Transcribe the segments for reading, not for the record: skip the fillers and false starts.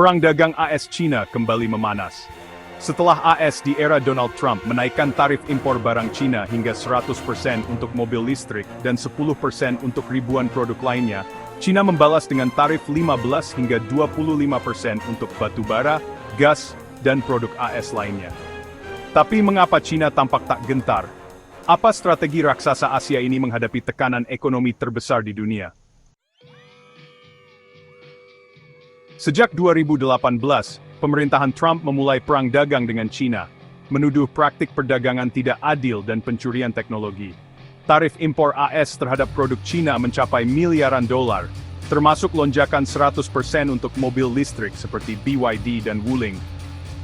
Perang dagang AS-China kembali memanas. Setelah AS di era Donald Trump menaikkan tarif impor barang China hingga 100% untuk mobil listrik dan 10% untuk ribuan produk lainnya, China membalas dengan tarif 15 hingga 25% untuk batu bara, gas, dan produk AS lainnya. Tapi mengapa China tampak tak gentar? Apa strategi raksasa Asia ini menghadapi tekanan ekonomi terbesar di dunia? Sejak 2018, pemerintahan Trump memulai perang dagang dengan China, menuduh praktik perdagangan tidak adil dan pencurian teknologi. Tarif impor AS terhadap produk China mencapai miliaran dolar, termasuk lonjakan 100% untuk mobil listrik seperti BYD dan Wuling.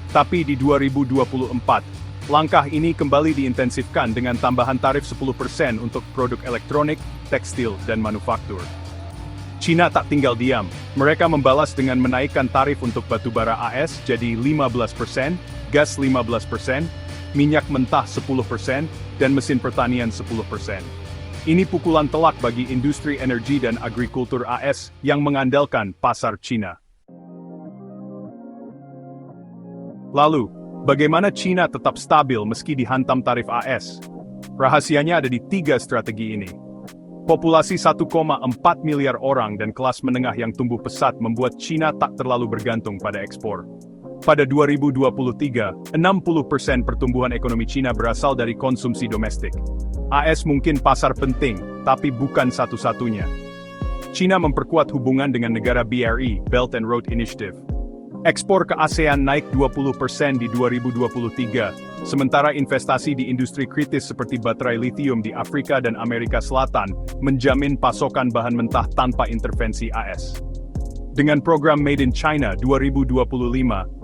Tapi di 2024, langkah ini kembali diintensifkan dengan tambahan tarif 10% untuk produk elektronik, tekstil, dan manufaktur. China tak tinggal diam, mereka membalas dengan menaikkan tarif untuk batu bara AS jadi 15%, gas 15%, minyak mentah 10%, dan mesin pertanian 10%. Ini pukulan telak bagi industri energi dan agrikultur AS yang mengandalkan pasar China. Lalu, bagaimana China tetap stabil meski dihantam tarif AS? Rahasianya ada di 3 strategi ini. Populasi 1,4 miliar orang dan kelas menengah yang tumbuh pesat membuat China tak terlalu bergantung pada ekspor. Pada 2023, 60% pertumbuhan ekonomi China berasal dari konsumsi domestik. AS mungkin pasar penting, tapi bukan satu-satunya. China memperkuat hubungan dengan negara BRI, Belt and Road Initiative. Ekspor ke ASEAN naik 20% di 2023, sementara investasi di industri kritis seperti baterai lithium di Afrika dan Amerika Selatan menjamin pasokan bahan mentah tanpa intervensi AS. Dengan program Made in China 2025,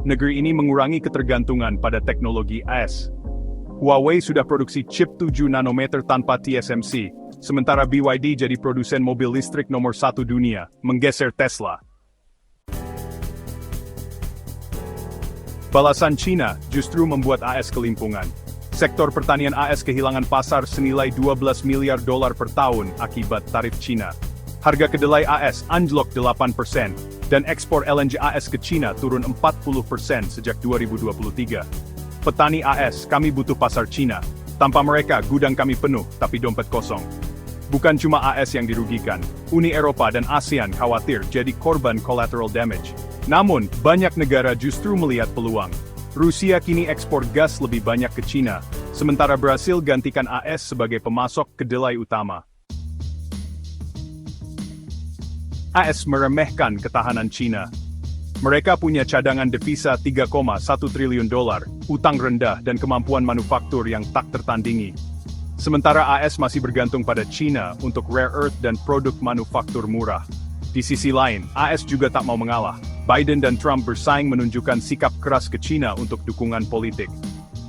negeri ini mengurangi ketergantungan pada teknologi AS. Huawei sudah produksi chip 7 nanometer tanpa TSMC, sementara BYD jadi produsen mobil listrik nomor 1 dunia, menggeser Tesla. Balasan China justru membuat AS kelimpungan. Sektor pertanian AS kehilangan pasar senilai 12 miliar dolar per tahun akibat tarif China. Harga kedelai AS anjlok 8%, dan ekspor LNG AS ke China turun 40% sejak 2023. Petani AS, kami butuh pasar China. Tanpa mereka, gudang kami penuh, tapi dompet kosong. Bukan cuma AS yang dirugikan, Uni Eropa dan ASEAN khawatir jadi korban collateral damage. Namun, banyak negara justru melihat peluang. Rusia kini ekspor gas lebih banyak ke China, sementara Brasil gantikan AS sebagai pemasok kedelai utama. AS meremehkan ketahanan China. Mereka punya cadangan devisa 3,1 triliun dolar, utang rendah dan kemampuan manufaktur yang tak tertandingi. Sementara AS masih bergantung pada China untuk rare earth dan produk manufaktur murah. Di sisi lain, AS juga tak mau mengalah. Biden dan Trump bersaing menunjukkan sikap keras ke China untuk dukungan politik.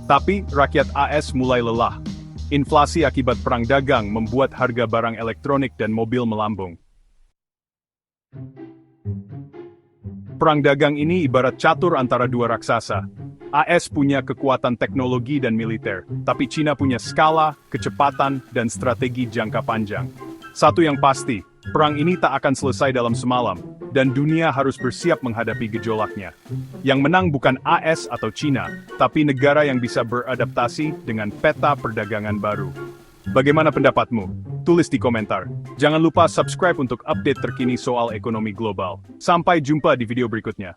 Tapi, rakyat AS mulai lelah. Inflasi akibat perang dagang membuat harga barang elektronik dan mobil melambung. Perang dagang ini ibarat catur antara dua raksasa. AS punya kekuatan teknologi dan militer, tapi China punya skala, kecepatan, dan strategi jangka panjang. Satu yang pasti, perang ini tak akan selesai dalam semalam, dan dunia harus bersiap menghadapi gejolaknya. Yang menang bukan AS atau China, tapi negara yang bisa beradaptasi dengan peta perdagangan baru. Bagaimana pendapatmu? Tulis di komentar. Jangan lupa subscribe untuk update terkini soal ekonomi global. Sampai jumpa di video berikutnya.